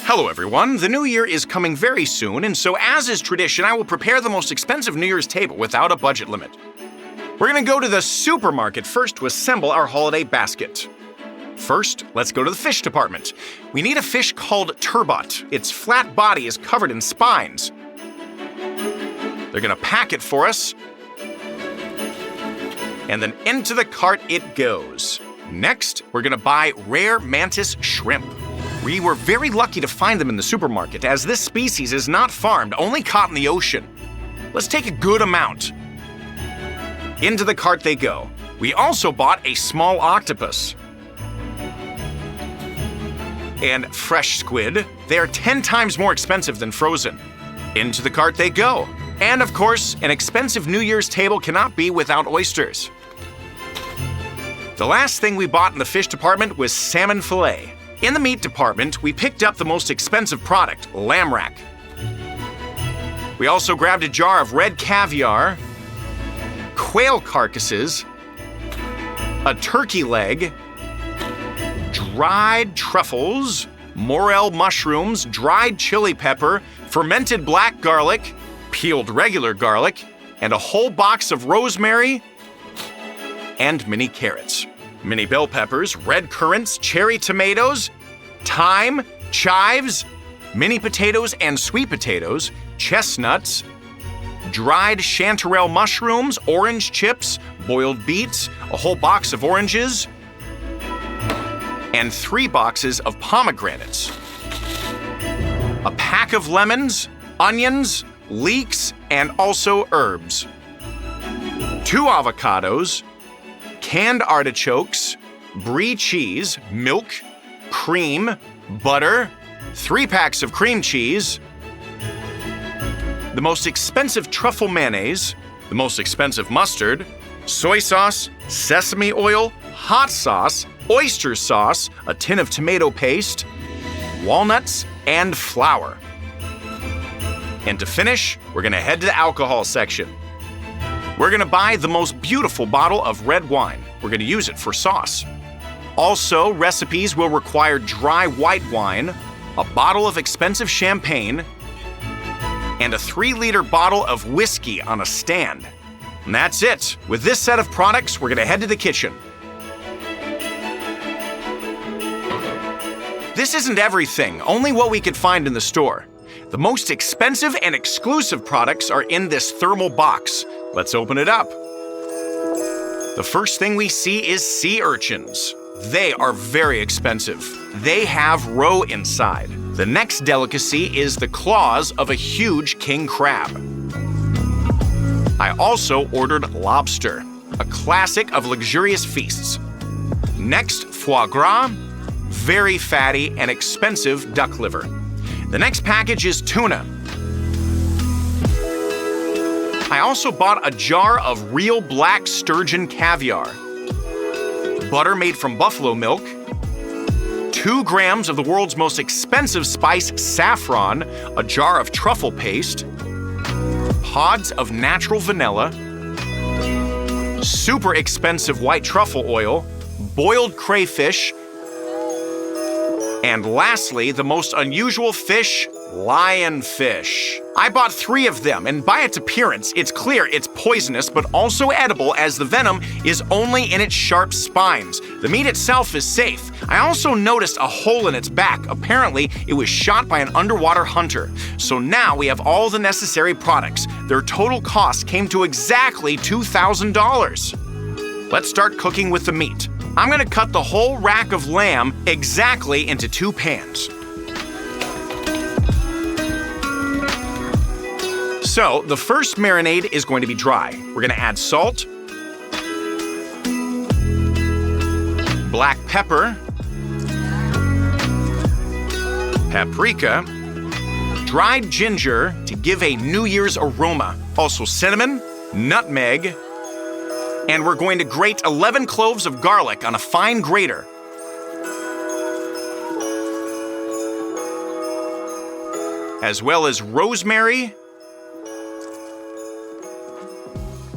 Hello everyone, the new year is coming very soon, and so as is tradition, I will prepare the most expensive New Year's table without a budget limit. We're gonna go to the supermarket first to assemble our holiday basket. First, let's go to the fish department. We need a fish called turbot. Its flat body is covered in spines. They're gonna pack it for us, and then into the cart it goes. Next, we're gonna buy rare mantis shrimp. We were very lucky to find them in the supermarket, as this species is not farmed, only caught in the ocean. Let's take a good amount. Into the cart they go. We also bought a small octopus and fresh squid. They are 10 times more expensive than frozen. Into the cart they go. And of course, an expensive New Year's table cannot be without oysters. The last thing we bought in the fish department was salmon fillet. In the meat department, we picked up the most expensive product, lamb rack. We also grabbed a jar of red caviar, quail carcasses, a turkey leg, dried truffles, morel mushrooms, dried chili pepper, fermented black garlic, peeled regular garlic, and a whole box of rosemary and mini carrots. Mini bell peppers, red currants, cherry tomatoes, thyme, chives, mini potatoes and sweet potatoes, chestnuts, dried chanterelle mushrooms, orange chips, boiled beets, a whole box of oranges, and 3 boxes of pomegranates. A pack of lemons, onions, leeks, and also herbs. 2 avocados, canned artichokes, brie cheese, milk, cream, butter, 3 packs of cream cheese, the most expensive truffle mayonnaise, the most expensive mustard, soy sauce, sesame oil, hot sauce, oyster sauce, a tin of tomato paste, walnuts, and flour. And to finish, we're gonna head to the alcohol section. We're gonna buy the most beautiful bottle of red wine. We're gonna use it for sauce. Also, recipes will require dry white wine, a bottle of expensive champagne, and a 3-liter bottle of whiskey on a stand. And that's it. With this set of products, we're gonna head to the kitchen. This isn't everything, only what we could find in the store. The most expensive and exclusive products are in this thermal box. Let's open it up. The first thing we see is sea urchins. They are very expensive. They have roe inside. The next delicacy is the claws of a huge king crab. I also ordered lobster, a classic of luxurious feasts. Next, foie gras, very fatty and expensive duck liver. The next package is tuna. I also bought a jar of real black sturgeon caviar, butter made from buffalo milk, 2 grams of the world's most expensive spice, saffron, a jar of truffle paste, pods of natural vanilla, super expensive white truffle oil, boiled crayfish, and lastly, the most unusual fish, lionfish. I bought 3 of them, and by its appearance, it's clear it's poisonous, but also edible as the venom is only in its sharp spines. The meat itself is safe. I also noticed a hole in its back. Apparently, it was shot by an underwater hunter. So now we have all the necessary products. Their total cost came to exactly $2,000. Let's start cooking with the meat. I'm gonna cut the whole rack of lamb exactly into 2 pans. So, the first marinade is going to be dry. We're gonna add salt, black pepper, paprika, dried ginger to give a New Year's aroma, also cinnamon, nutmeg, and we're going to grate 11 cloves of garlic on a fine grater. As well as rosemary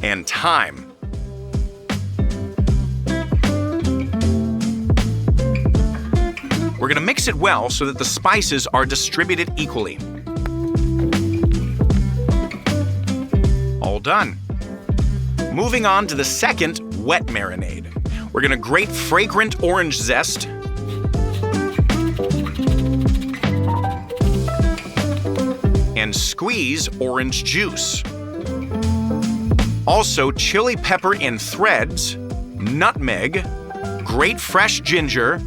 and thyme. We're We're gonna mix it well so that the spices are distributed equally. All done. Moving on to the second wet marinade. We're gonna grate fragrant orange zest, and squeeze orange juice. Also chili pepper in threads, nutmeg, grate fresh ginger,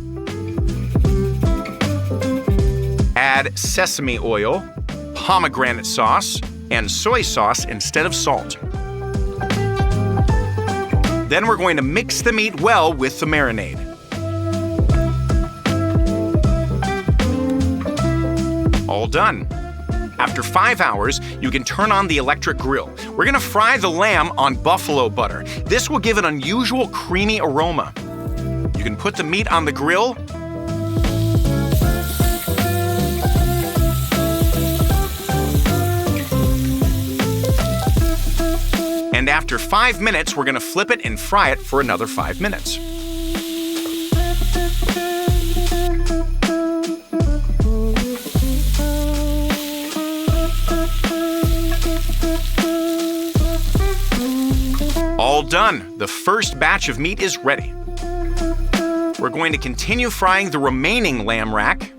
add sesame oil, pomegranate sauce, and soy sauce instead of salt. Then we're going to mix the meat well with the marinade. All done. After 5 hours, you can turn on the electric grill. We're gonna fry the lamb on buffalo butter. This will give an unusual creamy aroma. You can put the meat on the grill. And after 5 minutes, we're gonna flip it and fry it for another 5 minutes. All done. The first batch of meat is ready. We're going to continue frying the remaining lamb rack.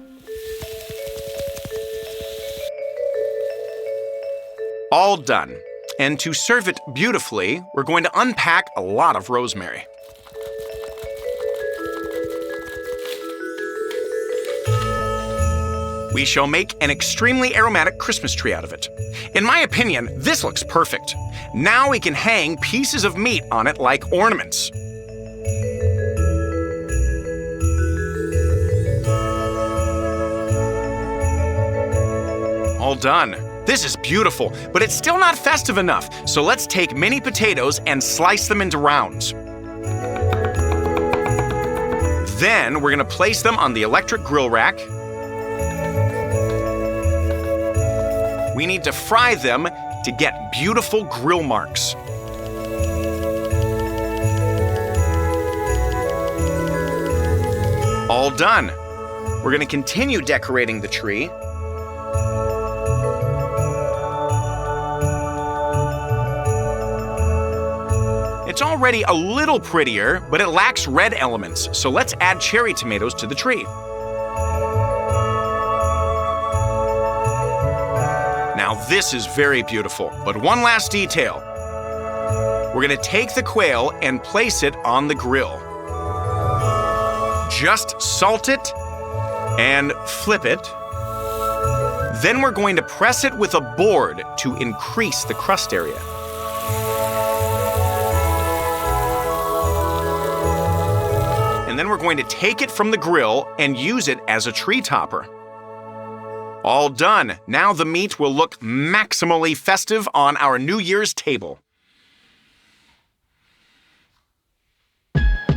All done. And to serve it beautifully, we're going to unpack a lot of rosemary. We shall make an extremely aromatic Christmas tree out of it. In my opinion, this looks perfect. Now we can hang pieces of meat on it like ornaments. All done. This is beautiful, but it's still not festive enough, so let's take mini potatoes and slice them into rounds. Then we're gonna place them on the electric grill rack. We need to fry them to get beautiful grill marks. All done. We're gonna continue decorating the tree. It's already a little prettier, but it lacks red elements, so let's add cherry tomatoes to the tree. Now this is very beautiful, but one last detail. We're gonna take the quail and place it on the grill. Just salt it and flip it. Then we're going to press it with a board to increase the crust area. And then we're going to take it from the grill and use it as a tree topper. All done. Now the meat will look maximally festive on our New Year's table.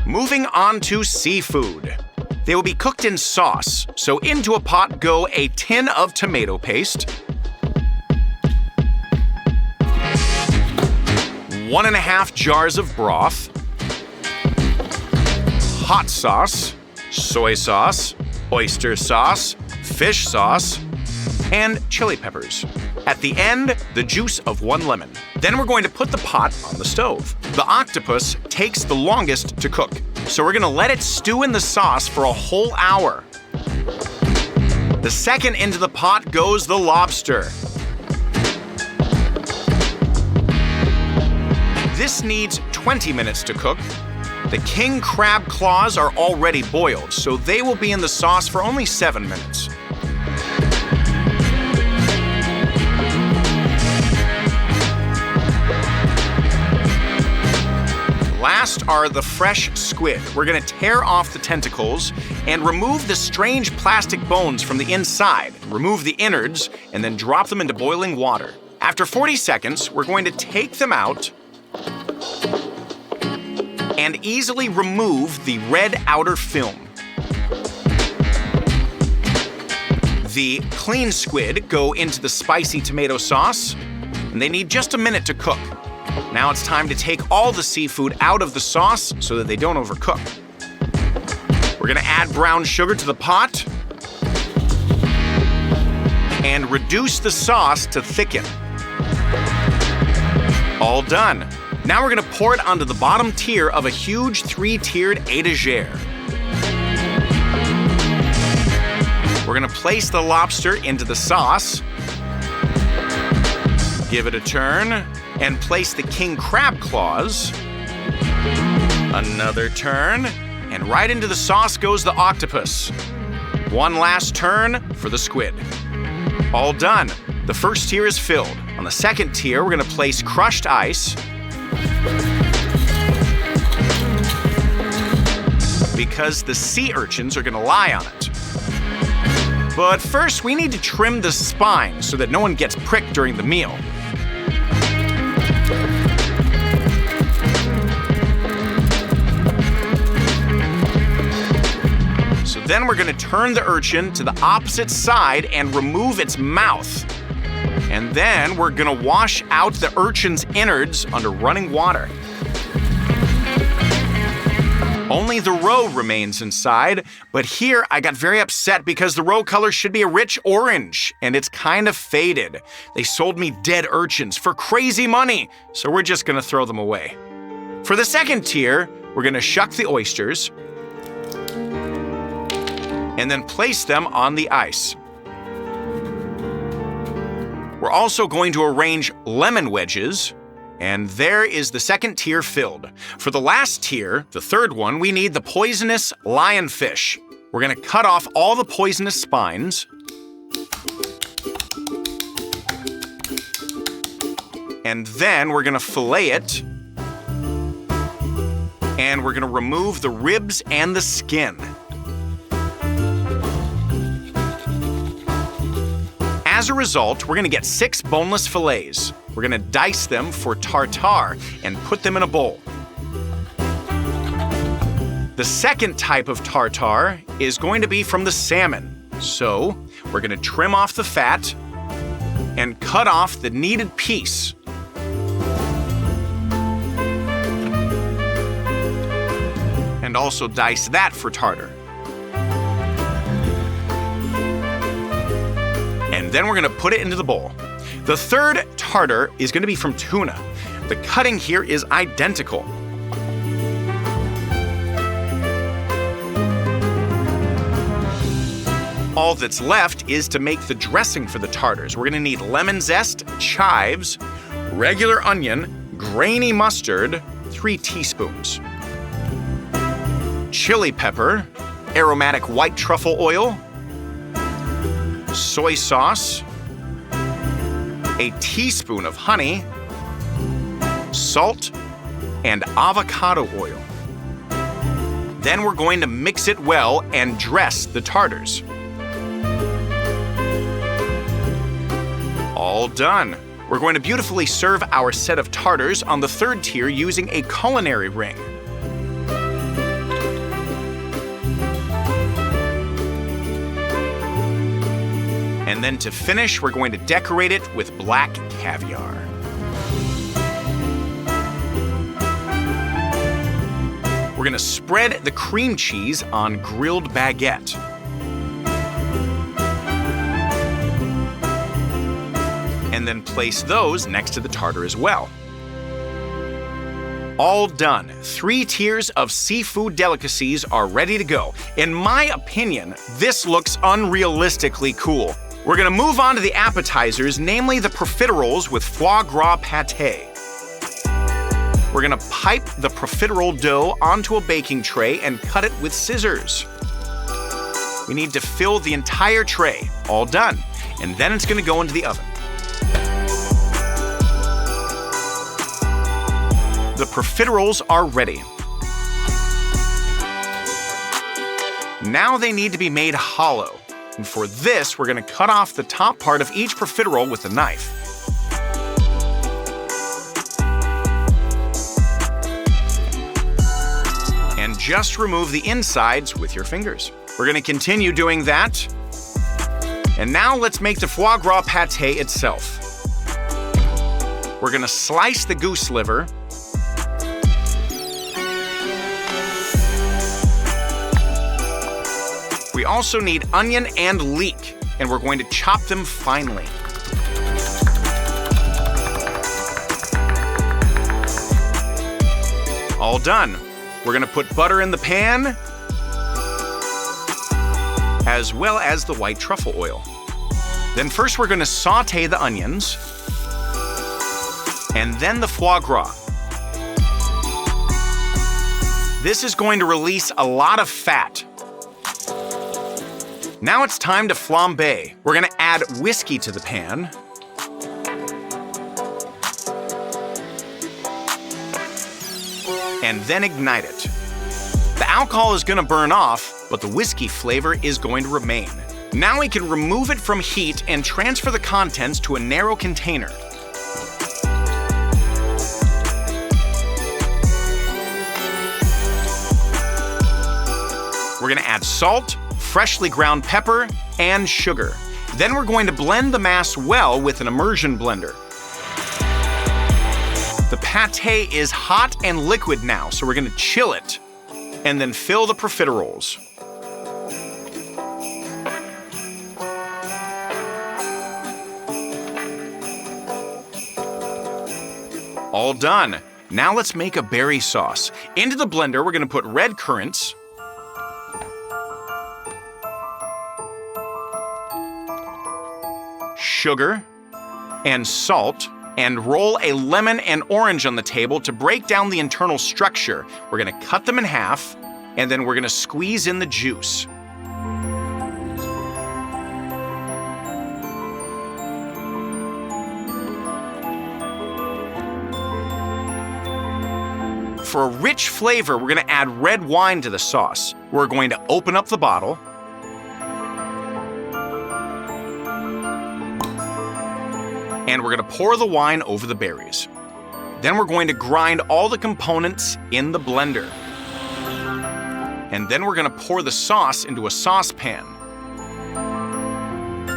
Moving on to seafood. They will be cooked in sauce, so into a pot go a tin of tomato paste, 1.5 jars of broth, hot sauce, soy sauce, oyster sauce, fish sauce, and chili peppers. At the end, the juice of 1 lemon. Then we're going to put the pot on the stove. The octopus takes the longest to cook, so we're gonna let it stew in the sauce for a whole hour. The second into the pot goes the lobster. This needs 20 minutes to cook. The king crab claws are already boiled, so they will be in the sauce for only 7 minutes. Last are the fresh squid. We're gonna tear off the tentacles and remove the strange plastic bones from the inside. Remove the innards and then drop them into boiling water. After 40 seconds, we're going to take them out and easily remove the red outer film. The clean squid go into the spicy tomato sauce, and they need just a minute to cook. Now it's time to take all the seafood out of the sauce so that they don't overcook. We're gonna add brown sugar to the pot, and reduce the sauce to thicken. All done. Now we're gonna pour it onto the bottom tier of a huge 3-tiered étagère. We're gonna place the lobster into the sauce, give it a turn, and place the king crab claws. Another turn, and right into the sauce goes the octopus. One last turn for the squid. All done. The first tier is filled. On the second tier, we're gonna place crushed ice, because the sea urchins are gonna lie on it. But first, we need to trim the spine so that no one gets pricked during the meal. So then we're gonna turn the urchin to the opposite side and remove its mouth. And then we're gonna wash out the urchin's innards under running water. Only the roe remains inside, but here I got very upset because the roe color should be a rich orange, and it's kind of faded. They sold me dead urchins for crazy money, so we're just gonna throw them away. For the second tier, we're gonna shuck the oysters, and then place them on the ice. We're also going to arrange lemon wedges, and there is the second tier filled. For the last tier, the third one, we need the poisonous lionfish. We're gonna cut off all the poisonous spines, and then we're gonna fillet it, and we're gonna remove the ribs and the skin. As a result, we're gonna get 6 boneless fillets. We're gonna dice them for tartare and put them in a bowl. The second type of tartare is going to be from the salmon. So we're gonna trim off the fat and cut off the needed piece. And also dice that for tartare. And then we're gonna put it into the bowl. The third tartare is gonna be from tuna. The cutting here is identical. All that's left is to make the dressing for the tartares. We're gonna need lemon zest, chives, regular onion, grainy mustard, 3 teaspoons, chili pepper, aromatic white truffle oil, soy sauce, a teaspoon of honey, salt, and avocado oil. Then we're going to mix it well and dress the tartares. All done. We're going to beautifully serve our set of tartares on the third tier using a culinary ring. And then to finish, we're going to decorate it with black caviar. We're gonna spread the cream cheese on grilled baguette. And then place those next to the tartare as well. All done. 3 tiers of seafood delicacies are ready to go. In my opinion, this looks unrealistically cool. We're gonna move on to the appetizers, namely the profiteroles with foie gras pâté. We're gonna pipe the profiterole dough onto a baking tray and cut it with scissors. We need to fill the entire tray. All done. And then it's gonna go into the oven. The profiteroles are ready. Now they need to be made hollow. And for this, we're gonna cut off the top part of each profiterole with a knife. And just remove the insides with your fingers. We're gonna continue doing that. And now let's make the foie gras pâté itself. We're gonna slice the goose liver. We also need onion and leek. and we're going to chop them finely. All done. We're gonna put butter in the pan, as well as the white truffle oil. Then first we're gonna saute the onions, and then the foie gras. This is going to release a lot of fat. Now it's time to flambe. We're gonna add whiskey to the pan. And then ignite it. The alcohol is gonna burn off, but the whiskey flavor is going to remain. Now we can remove it from heat and transfer the contents to a narrow container. We're gonna add salt, freshly ground pepper, and sugar. Then we're going to blend the mass well with an immersion blender. The pâté is hot and liquid now, so we're gonna chill it and then fill the profiteroles. All done. Now let's make a berry sauce. Into the blender, we're gonna put red currants, sugar, and salt, and roll a lemon and orange on the table to break down the internal structure. We're gonna cut them in half, and then we're gonna squeeze in the juice. For a rich flavor, we're gonna add red wine to the sauce. We're going to open up the bottle, and we're gonna pour the wine over the berries. Then we're going to grind all the components in the blender. And then we're gonna pour the sauce into a saucepan.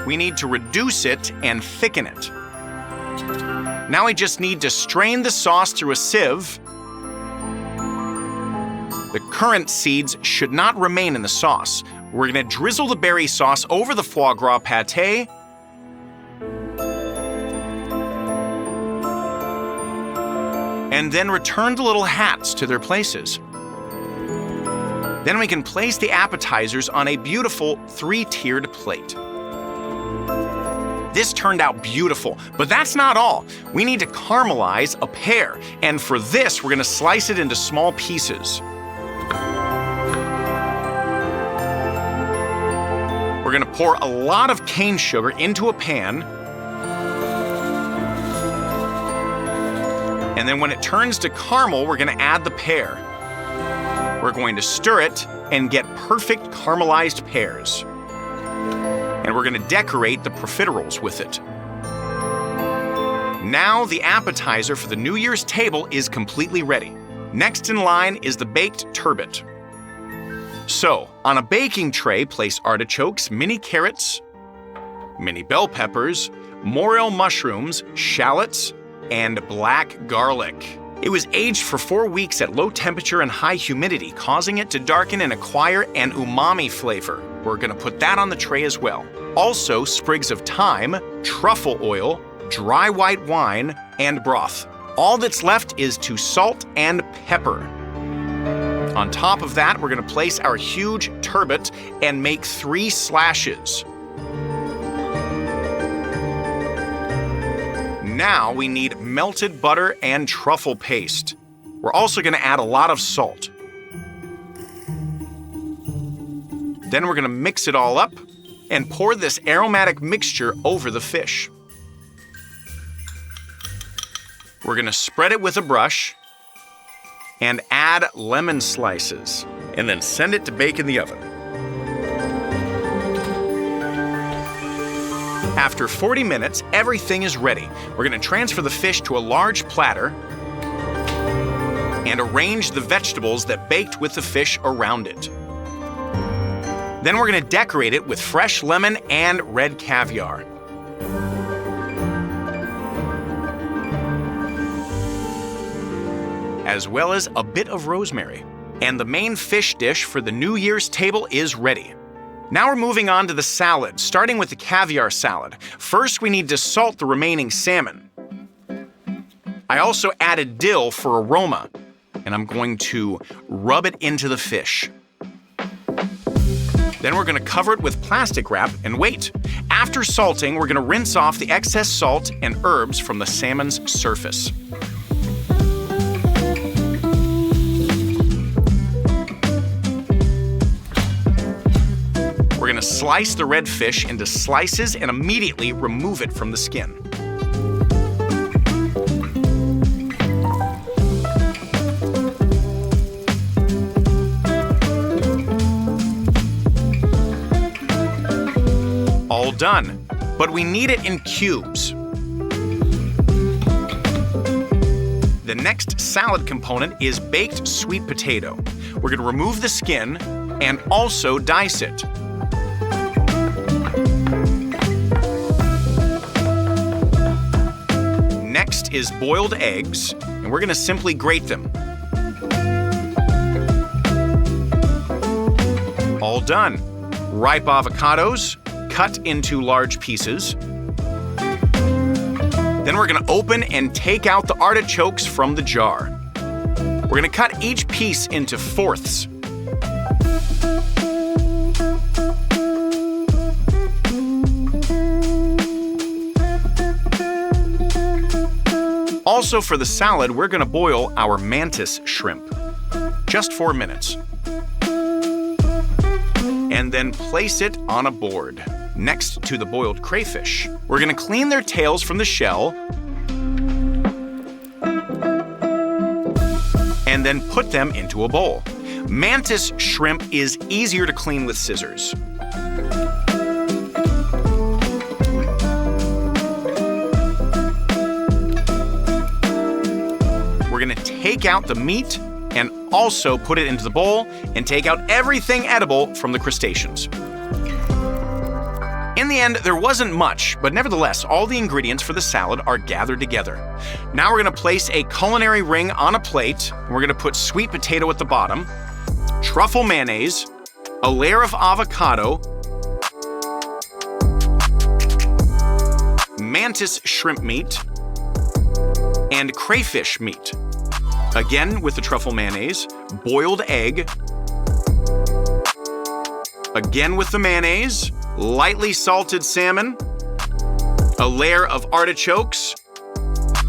We need to reduce it and thicken it. Now we just need to strain the sauce through a sieve. The currant seeds should not remain in the sauce. We're gonna drizzle the berry sauce over the foie gras pâté, and then return the little hats to their places. Then we can place the appetizers on a beautiful 3-tiered plate. This turned out beautiful, but that's not all. We need to caramelize a pear, and for this, we're gonna slice it into small pieces. We're gonna pour a lot of cane sugar into a pan, and then when it turns to caramel, we're gonna add the pear. We're going to stir it and get perfect caramelized pears. And we're gonna decorate the profiteroles with it. Now the appetizer for the New Year's table is completely ready. Next in line is the baked turbot. So, on a baking tray, place artichokes, mini carrots, mini bell peppers, morel mushrooms, shallots, and black garlic. It was aged for 4 weeks at low temperature and high humidity, causing it to darken and acquire an umami flavor. We're gonna put that on the tray as well. Also, sprigs of thyme, truffle oil, dry white wine, and broth. All that's left is to salt and pepper. On top of that, we're gonna place our huge turbot and make 3 slashes. Now we need melted butter and truffle paste. We're also gonna add a lot of salt. Then we're gonna mix it all up and pour this aromatic mixture over the fish. We're gonna spread it with a brush and add lemon slices, and then send it to bake in the oven. After 40 minutes, everything is ready. We're gonna transfer the fish to a large platter and arrange the vegetables that baked with the fish around it. Then we're gonna decorate it with fresh lemon and red caviar. As well as a bit of rosemary. And the main fish dish for the New Year's table is ready. Now we're moving on to the salad, starting with the caviar salad. First, we need to salt the remaining salmon. I also added dill for aroma, and I'm going to rub it into the fish. Then we're gonna cover it with plastic wrap and wait. After salting, we're gonna rinse off the excess salt and herbs from the salmon's surface. We're gonna slice the red fish into slices and immediately remove it from the skin. All done, but we need it in cubes. The next salad component is baked sweet potato. We're gonna remove the skin and also dice it. Next is boiled eggs, and we're gonna simply grate them. All done. Ripe avocados, cut into large pieces. Then we're gonna open and take out the artichokes from the jar. We're gonna cut each piece into fourths. Also for the salad, we're gonna boil our mantis shrimp. Just 4 minutes. And then place it on a board next to the boiled crayfish. We're gonna clean their tails from the shell and then put them into a bowl. Mantis shrimp is easier to clean with scissors. We're gonna take out the meat and also put it into the bowl and take out everything edible from the crustaceans. In the end, there wasn't much, but nevertheless, all the ingredients for the salad are gathered together. Now we're gonna place a culinary ring on a plate, and we're gonna put sweet potato at the bottom, truffle mayonnaise, a layer of avocado, mantis shrimp meat, and crayfish meat. Again with the truffle mayonnaise, boiled egg, again with the mayonnaise, lightly salted salmon, a layer of artichokes,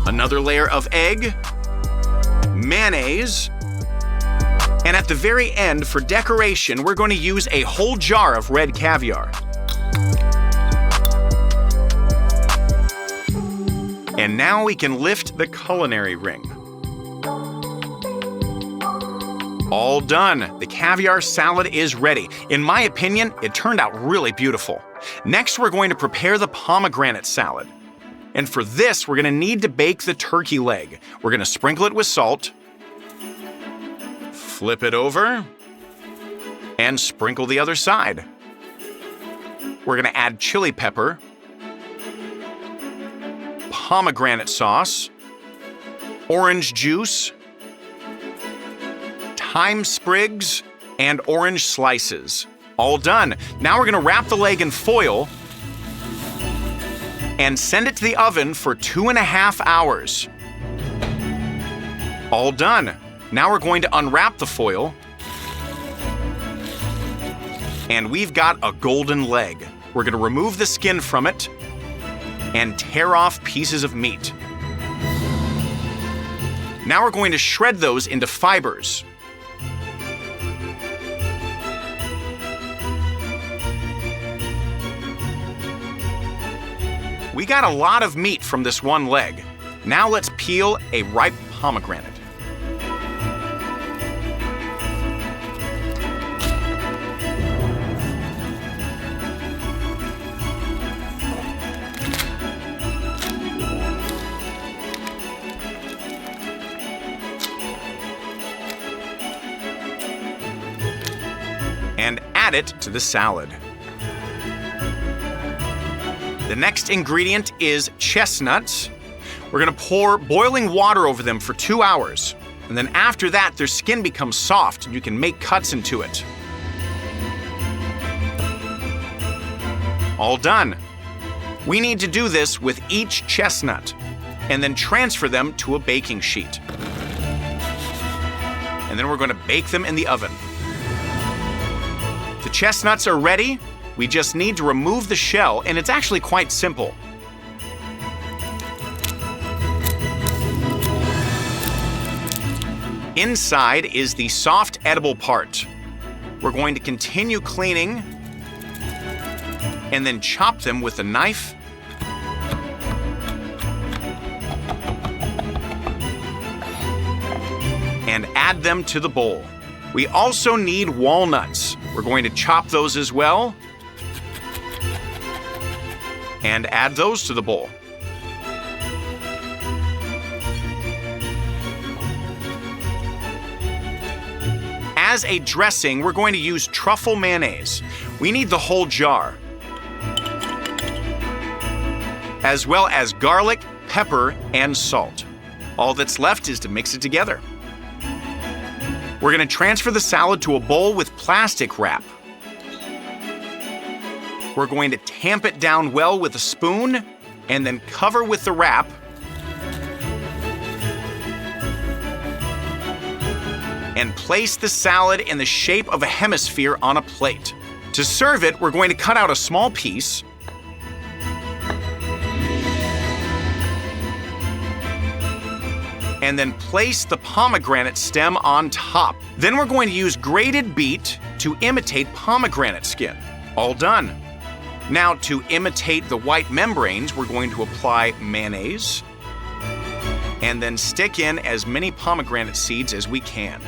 another layer of egg, mayonnaise, and at the very end, for decoration, we're going to use a whole jar of red caviar. And now we can lift the culinary ring. All done. The caviar salad is ready. In my opinion, it turned out really beautiful. Next, we're going to prepare the pomegranate salad. And for this, we're gonna need to bake the turkey leg. We're gonna sprinkle it with salt, flip it over, and sprinkle the other side. We're gonna add chili pepper, pomegranate sauce, orange juice, thyme sprigs, and orange slices. All done. Now we're gonna wrap the leg in foil and send it to the oven for 2.5 hours. All done. Now we're going to unwrap the foil, and we've got a golden leg. We're gonna remove the skin from it and tear off pieces of meat. Now we're going to shred those into fibers. We got a lot of meat from this one leg. Now let's peel a ripe pomegranate. And add it to the salad. The next ingredient is chestnuts. We're gonna pour boiling water over them for 2 hours. And then after that, their skin becomes soft and you can make cuts into it. All done. We need to do this with each chestnut and then transfer them to a baking sheet. And then we're going to bake them in the oven. The chestnuts are ready. We just need to remove the shell, and it's actually quite simple. Inside is the soft, edible part. We're going to continue cleaning and then chop them with a knife. And add them to the bowl. We also need walnuts. We're going to chop those as well and add those to the bowl. As a dressing, we're going to use truffle mayonnaise. We need the whole jar, as well as garlic, pepper, and salt. All that's left is to mix it together. We're going to transfer the salad to a bowl with plastic wrap. We're going to tamp it down well with a spoon and then cover with the wrap. And place the salad in the shape of a hemisphere on a plate. To serve it, we're going to cut out a small piece and then place the pomegranate stem on top. Then we're going to use grated beet to imitate pomegranate skin. All done. Now, to imitate the white membranes, we're going to apply mayonnaise and then stick in as many pomegranate seeds as we can.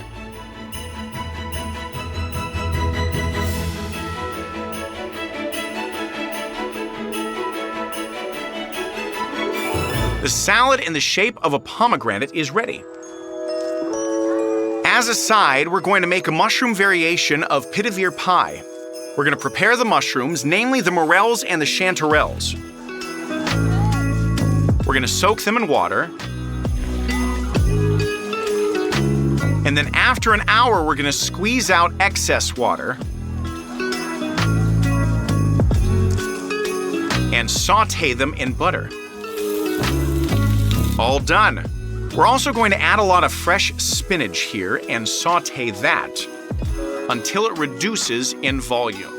The salad in the shape of a pomegranate is ready. As a side, we're going to make a mushroom variation of pitavir pie. We're going to prepare the mushrooms, namely the morels and the chanterelles. We're going to soak them in water. And then after an hour, we're going to squeeze out excess water and saute them in butter. All done. We're also going to add a lot of fresh spinach here and saute that until it reduces in volume.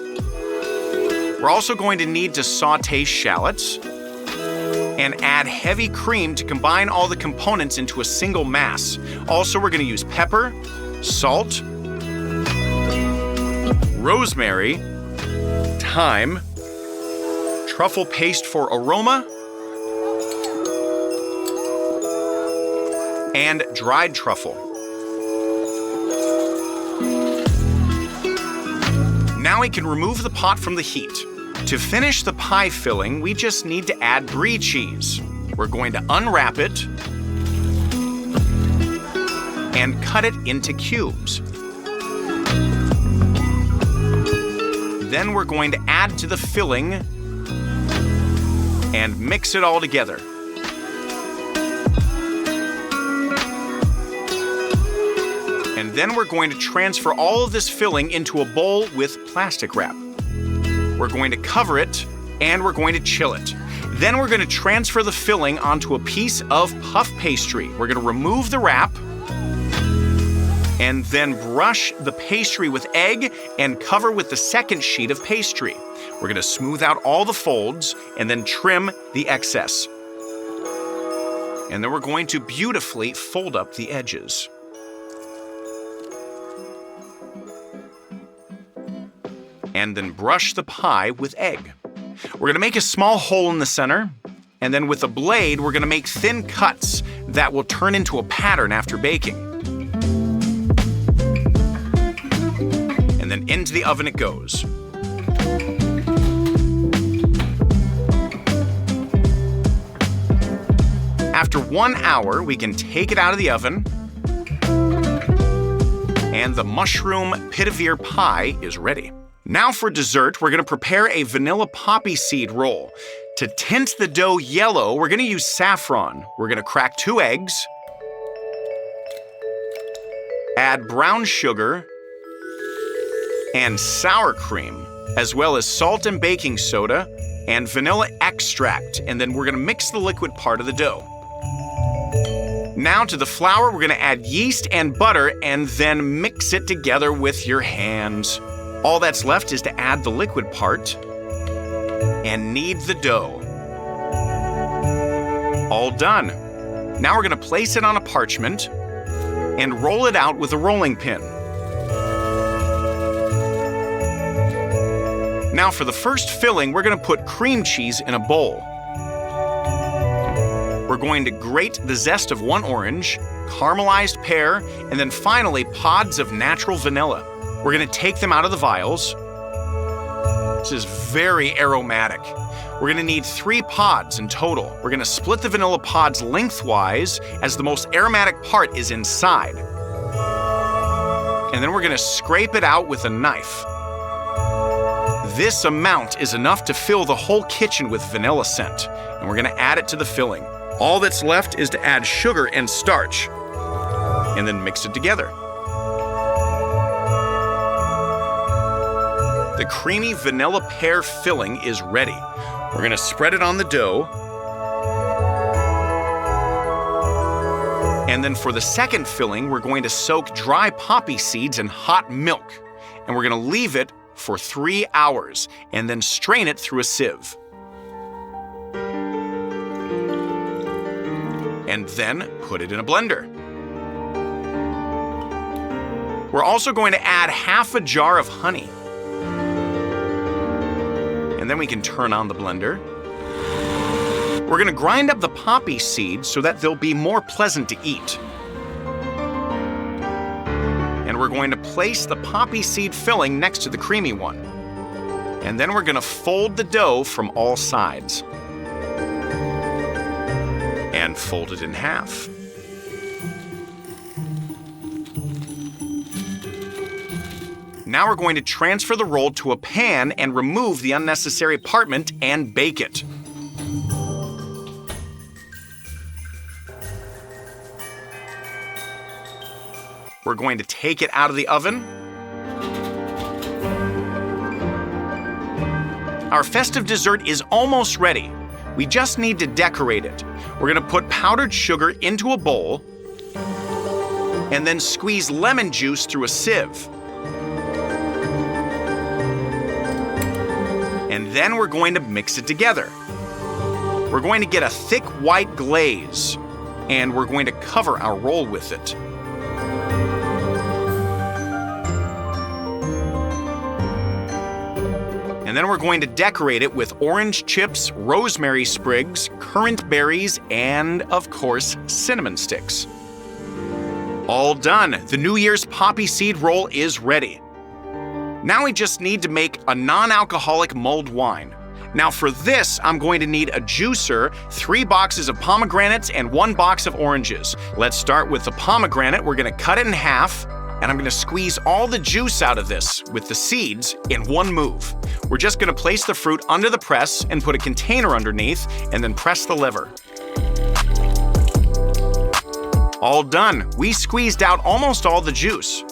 We're also going to need to saute shallots and add heavy cream to combine all the components into a single mass. Also, we're going to use pepper, salt, rosemary, thyme, truffle paste for aroma, and dried truffle. Now we can remove the pot from the heat. To finish the pie filling, we just need to add brie cheese. We're going to unwrap it and cut it into cubes. Then we're going to add to the filling and mix it all together. And then we're going to transfer all of this filling into a bowl with plastic wrap. We're going to cover it and we're going to chill it. Then we're going to transfer the filling onto a piece of puff pastry. We're going to remove the wrap and then brush the pastry with egg and cover with the second sheet of pastry. We're going to smooth out all the folds and then trim the excess. And then we're going to beautifully fold up the edges. And then brush the pie with egg. We're going to make a small hole in the center, and then with a blade, we're going to make thin cuts that will turn into a pattern after baking. And then into the oven it goes. After 1 hour, we can take it out of the oven, and the mushroom pitavir pie is ready. Now for dessert, we're going to prepare a vanilla poppy seed roll. To tint the dough yellow, we're going to use saffron. We're going to crack 2 eggs, add brown sugar and sour cream, as well as salt and baking soda, and vanilla extract, and then we're gonna mix the liquid part of the dough. Now to the flour, we're gonna add yeast and butter and then mix it together with your hands. All that's left is to add the liquid part and knead the dough. All done. Now we're gonna place it on a parchment and roll it out with a rolling pin. Now for the first filling, we're gonna put cream cheese in a bowl. We're going to grate the zest of 1 orange, caramelized pear, and then finally pods of natural vanilla. We're gonna take them out of the vials. This is very aromatic. We're gonna need 3 pods in total. We're gonna split the vanilla pods lengthwise as the most aromatic part is inside. And then we're gonna scrape it out with a knife. This amount is enough to fill the whole kitchen with vanilla scent, and we're gonna add it to the filling. All that's left is to add sugar and starch, and then mix it together. The creamy vanilla pear filling is ready. We're gonna spread it on the dough. And then for the second filling, we're going to soak dry poppy seeds in hot milk. And we're gonna leave it for 3 hours and then strain it through a sieve. And then put it in a blender. We're also going to add half a jar of honey. And then we can turn on the blender. We're gonna grind up the poppy seeds so that they'll be more pleasant to eat. And we're going to place the poppy seed filling next to the creamy one. And then we're gonna fold the dough from all sides. And fold it in half. Now we're going to transfer the roll to a pan and remove the unnecessary parchment and bake it. We're going to take it out of the oven. Our festive dessert is almost ready. We just need to decorate it. We're gonna put powdered sugar into a bowl and then squeeze lemon juice through a sieve. And then we're going to mix it together. We're going to get a thick white glaze, and we're going to cover our roll with it. And then we're going to decorate it with orange chips, rosemary sprigs, currant berries, and, of course, cinnamon sticks. All done. The New Year's poppy seed roll is ready. Now we just need to make a non-alcoholic mulled wine. Now for this, I'm going to need a juicer, 3 boxes of pomegranates, and 1 box of oranges. Let's start with the pomegranate. We're gonna cut it in half, and I'm gonna squeeze all the juice out of this with the seeds in one move. We're just gonna place the fruit under the press and put a container underneath, and then press the lever. All done. We squeezed out almost all the juice.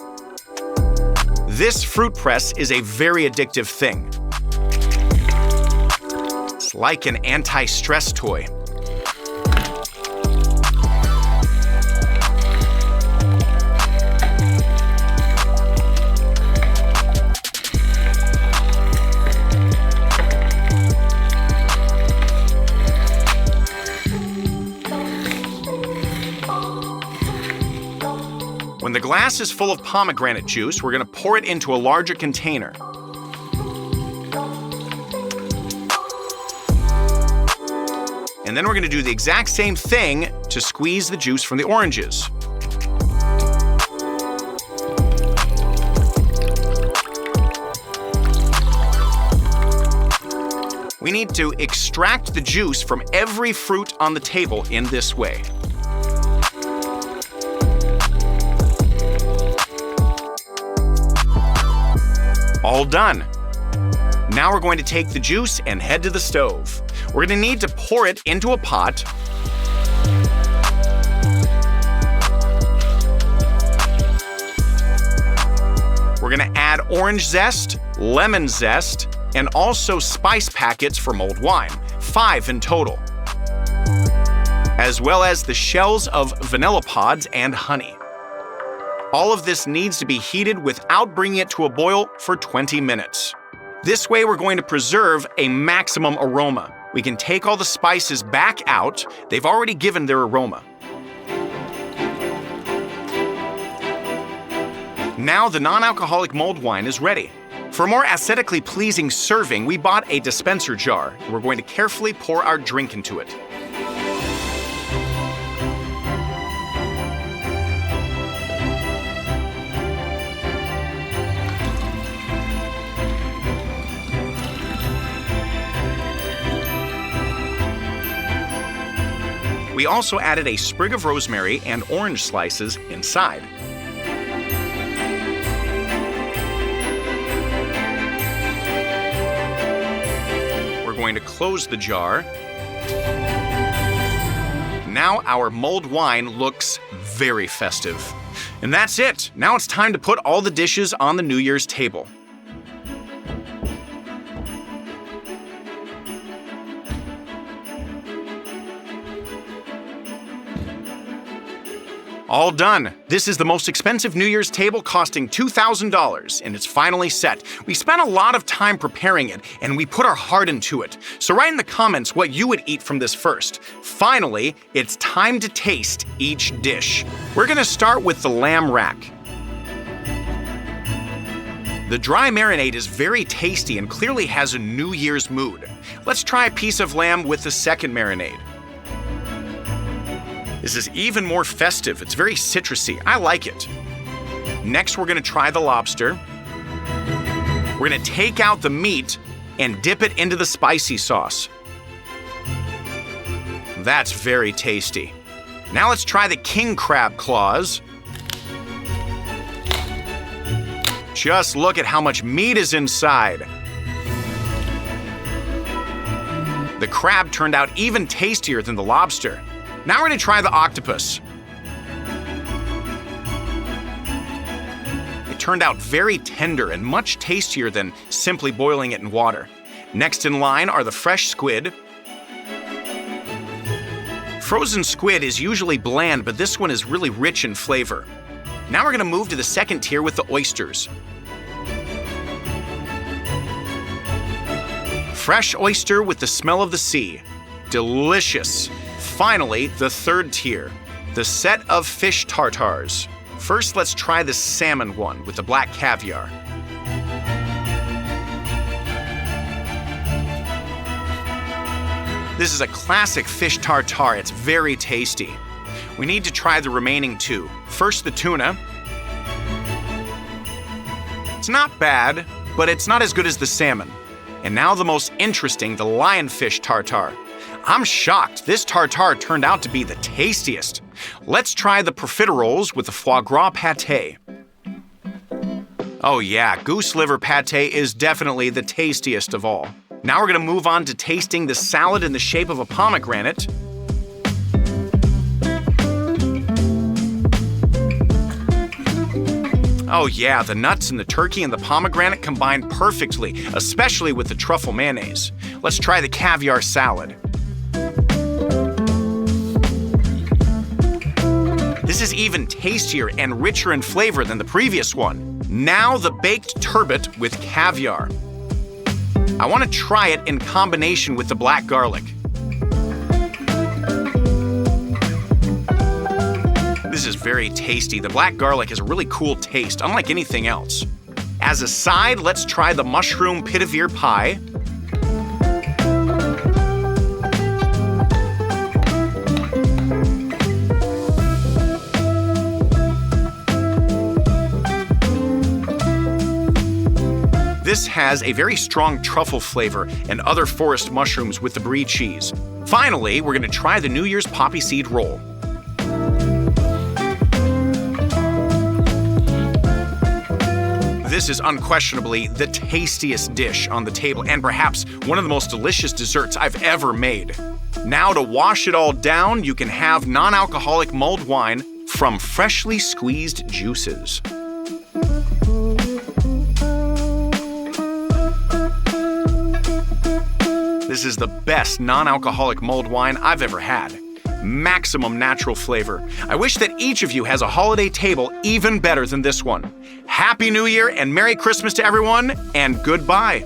This fruit press is a very addictive thing. It's like an anti-stress toy. When the glass is full of pomegranate juice, we're going to pour it into a larger container. And then we're going to do the exact same thing to squeeze the juice from the oranges. We need to extract the juice from every fruit on the table in this way. All done. Now we're going to take the juice and head to the stove. We're going to need to pour it into a pot. We're going to add orange zest, lemon zest, and also spice packets for mulled wine, 5 in total, as well as the shells of vanilla pods and honey. All of this needs to be heated without bringing it to a boil for 20 minutes. This way we're going to preserve a maximum aroma. We can take all the spices back out. They've already given their aroma. Now the non-alcoholic mulled wine is ready. For a more aesthetically pleasing serving, we bought a dispenser jar. We're going to carefully pour our drink into it. We also added a sprig of rosemary and orange slices inside. We're going to close the jar. Now our mulled wine looks very festive. And that's it. Now it's time to put all the dishes on the New Year's table. All done. This is the most expensive New Year's table, costing $2,000, and it's finally set. We spent a lot of time preparing it, and we put our heart into it. So write in the comments what you would eat from this first. Finally, it's time to taste each dish. We're gonna start with the lamb rack. The dry marinade is very tasty and clearly has a New Year's mood. Let's try a piece of lamb with the second marinade. This is even more festive. It's very citrusy. I like it. Next, we're gonna try the lobster. We're gonna take out the meat and dip it into the spicy sauce. That's very tasty. Now let's try the king crab claws. Just look at how much meat is inside. The crab turned out even tastier than the lobster. Now we're gonna try the octopus. It turned out very tender and much tastier than simply boiling it in water. Next in line are the fresh squid. Frozen squid is usually bland, but this one is really rich in flavor. Now we're gonna move to the second tier with the oysters. Fresh oyster with the smell of the sea. Delicious. Finally, the third tier, the set of fish tartares. First, let's try the salmon one with the black caviar. This is a classic fish tartare. It's very tasty. We need to try the remaining two. First, the tuna. It's not bad, but it's not as good as the salmon. And now the most interesting, the lionfish tartare. I'm shocked. This tartare turned out to be the tastiest. Let's try the profiteroles with the foie gras pate. Oh yeah, goose liver pate is definitely the tastiest of all. Now we're gonna move on to tasting the salad in the shape of a pomegranate. Oh yeah, the nuts and the turkey and the pomegranate combine perfectly, especially with the truffle mayonnaise. Let's try the caviar salad. This is even tastier and richer in flavor than the previous one. Now the baked turbot with caviar. I want to try it in combination with the black garlic. This is very tasty. The black garlic has a really cool taste, unlike anything else. As a side, let's try the mushroom pitavir pie. This has a very strong truffle flavor and other forest mushrooms with the brie cheese. Finally, we're gonna try the New Year's poppy seed roll. This is unquestionably the tastiest dish on the table and perhaps one of the most delicious desserts I've ever made. Now to wash it all down, you can have non-alcoholic mulled wine from freshly squeezed juices. This is the best non-alcoholic mulled wine I've ever had. Maximum natural flavor. I wish that each of you has a holiday table even better than this one. Happy New Year and Merry Christmas to everyone, and goodbye.